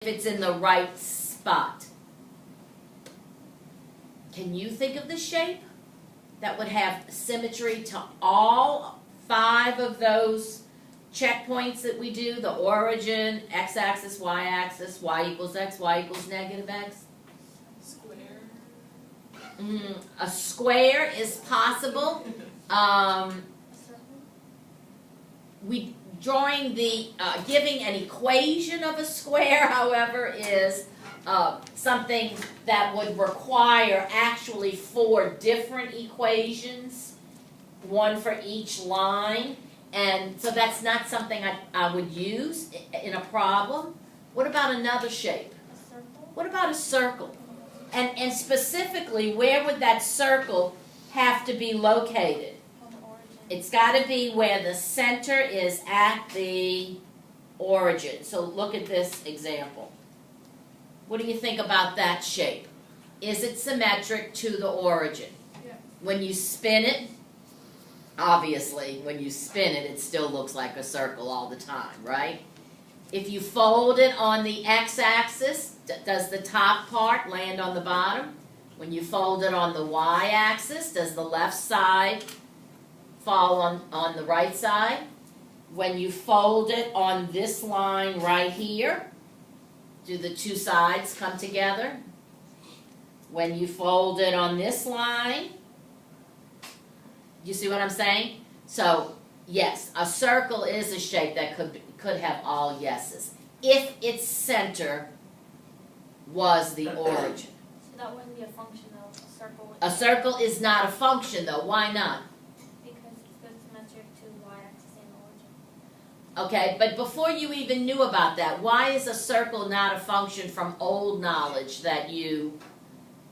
if it's in the right spot. Can you think of the shape that would have symmetry to all 5 of those checkpoints that we do? The origin, x-axis, y-axis, y equals x, y equals negative x? Square. A square is possible. Drawing the, giving an equation of a square, however, is something that would require actually 4 different equations, one for each line, and so that's not something I would use in a problem. What about another shape? A circle? What about a circle? And specifically, where would that circle have to be located? On the origin. It's got to be where the center is at the origin. So look at this example. What do you think about that shape? Is it symmetric to the origin? Yeah. When you spin it, obviously, when you spin it, it still looks like a circle all the time, right? If you fold it on the x-axis, does the top part land on the bottom? When you fold it on the y-axis, does the left side fall on the right side? When you fold it on this line right here, do the 2 sides come together? When you fold it on this line, you see what I'm saying? So, yes, a circle is a shape that could have all yeses, if its center was the origin. So that wouldn't be a function though, a circle. A circle is not a function though. Why not? Because it's good symmetric to y-axis and origin. Okay, but before you even knew about that, why is a circle not a function from old knowledge that you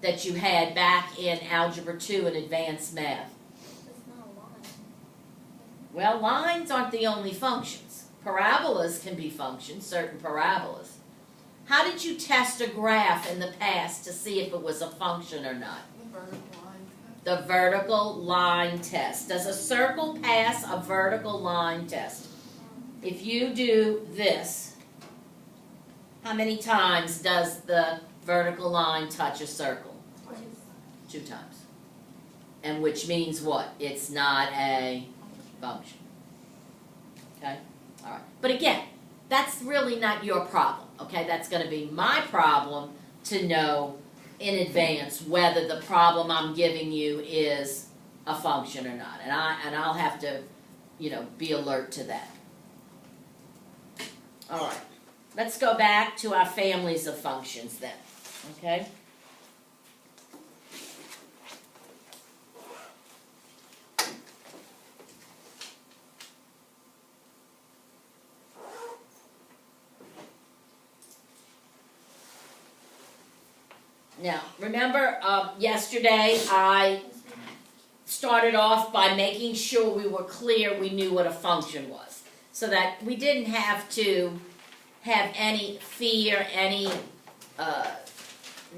had back in Algebra 2 and Advanced Math? It's not a line. Well, lines aren't the only functions. Parabolas can be functions, certain parabolas. How did you test a graph in the past to see if it was a function or not? The vertical line test. The vertical line test. Does a circle pass a vertical line test? If you do this, how many times does the vertical line touch a circle? 2 times. And which means what? It's not a function. Okay? All right. But again, that's really not your problem. Okay? That's going to be my problem to know in advance whether the problem I'm giving you is a function or not. And I'll have to, be alert to that. All right. Let's go back to our families of functions then. Okay? Now, remember yesterday I started off by making sure we were clear we knew what a function was, so that we didn't have to have any fear, any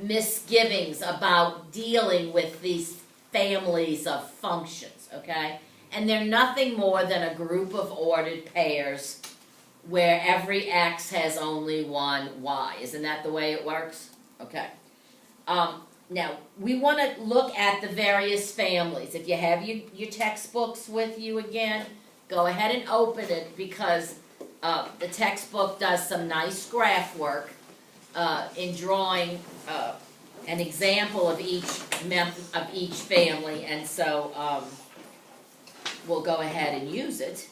misgivings about dealing with these families of functions, okay? And they're nothing more than a group of ordered pairs where every x has only one y. Isn't that the way it works? Okay. Now, we want to look at the various families. If you have your textbooks with you again, go ahead and open it, because the textbook does some nice graph work in drawing an example of each family, and so we'll go ahead and use it.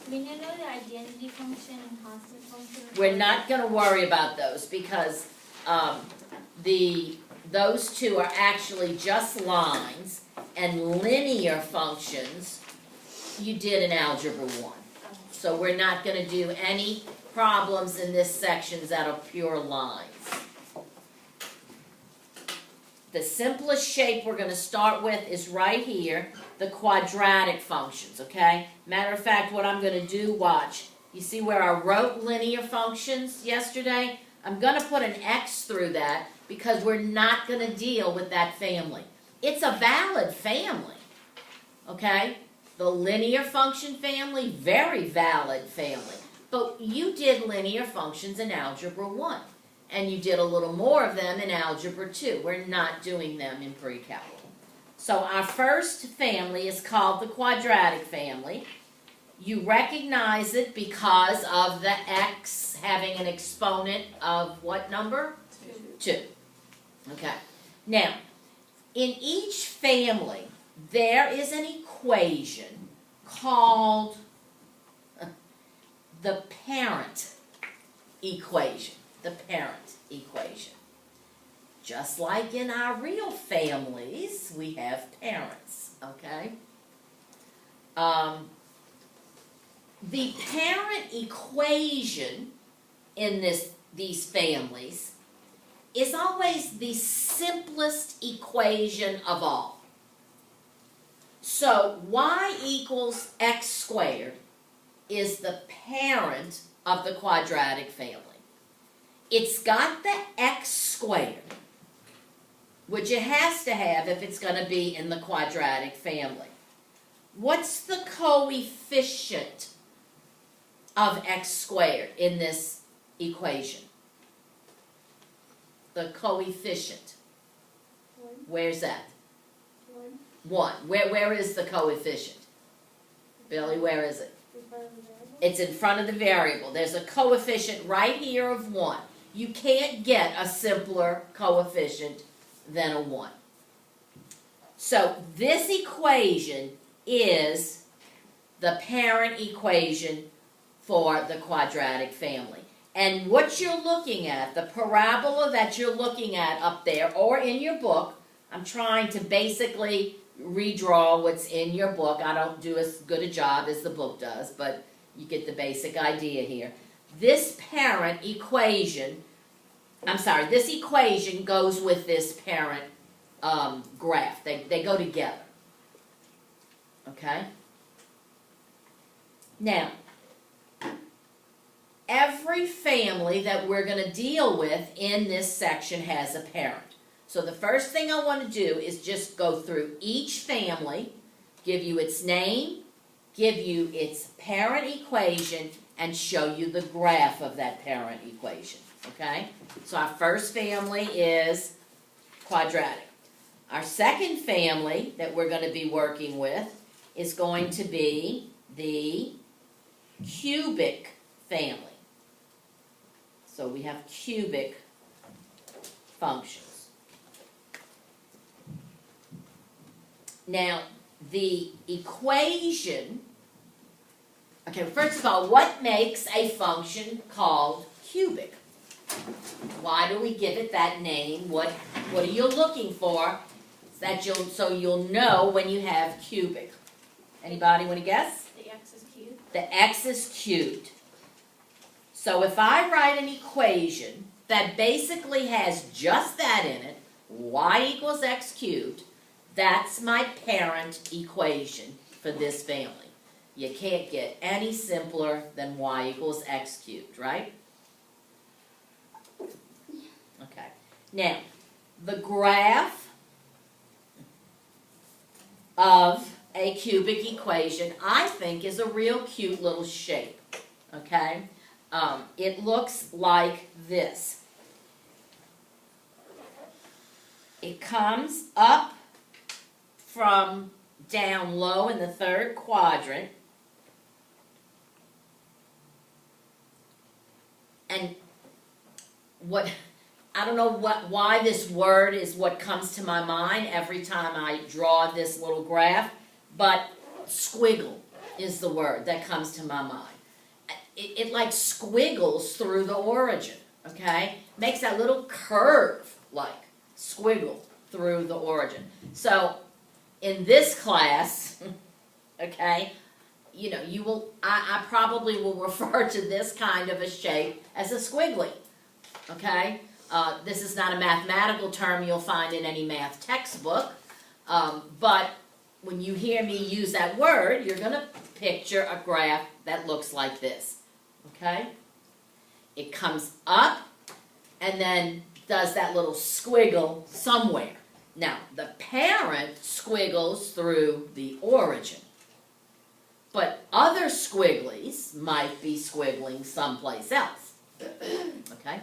We need to know the identity function and constant function. We're not going to worry about those, because those two are actually just lines, and linear functions you did in Algebra 1. So we're not going to do any problems in this section that are pure lines. The simplest shape we're going to start with is right here, the quadratic functions, okay? Matter of fact, what I'm going to do, watch. You see where I wrote linear functions yesterday? I'm going to put an X through that, because we're not going to deal with that family. It's a valid family, okay? The linear function family, very valid family. But you did linear functions in Algebra 1. and you did a little more of them in Algebra 2. We're not doing them in Precalculus. So our first family is called the quadratic family. You recognize it because of the x having an exponent of what number? 2. Okay. Now, in each family, there is an equation called the parent equation. The parent equation. Just like in our real families, we have parents, okay? The parent equation in these families is always the simplest equation of all. So y equals x squared is the parent of the quadratic family. It's got the x squared, which it has to have if it's going to be in the quadratic family. What's the coefficient of x squared in this equation? The coefficient. 1. Where's that? 1. 1. Where is the coefficient? Billy, where is it? In front of the variable. It's in front of the variable. There's a coefficient right here of 1. You can't get a simpler coefficient than a 1. So this equation is the parent equation for the quadratic family. And what you're looking at, the parabola that you're looking at up there or in your book, I'm trying to basically redraw what's in your book. I don't do as good a job as the book does, but you get the basic idea here. This parent equation, this equation goes with this parent graph. They go together. Okay? Now, every family that we're going to deal with in this section has a parent. So the first thing I want to do is just go through each family, give you its name, give you its parent equation, and show you the graph of that parent equation. Okay? So our first family is quadratic. Our second family that we're going to be working with is going to be the cubic family. So we have cubic functions. Now, the equation, okay, first of all, what makes a function called cubic? Why do we give it that name? What are you looking for so you'll know when you have cubic? Anybody want to guess? The x is cubed. The x is cubed. So if I write an equation that basically has just that in it, y equals x cubed, that's my parent equation for this family. You can't get any simpler than y equals x cubed, right? Okay. Now, the graph of a cubic equation, I think, is a real cute little shape. Okay? It looks like this. It comes up from down low in the third quadrant. And I don't know why this word is what comes to my mind every time I draw this little graph, but squiggle is the word that comes to my mind. It like squiggles through the origin, okay? Makes that little curve, like, squiggle through the origin. So, in this class, okay, you know, I probably will refer to this kind of a shape as a squiggly, okay? This is not a mathematical term you'll find in any math textbook, but when you hear me use that word, you're going to picture a graph that looks like this, okay? It comes up and then does that little squiggle somewhere. Now, the parent squiggles through the origin, but other squigglies might be squiggling someplace else, okay?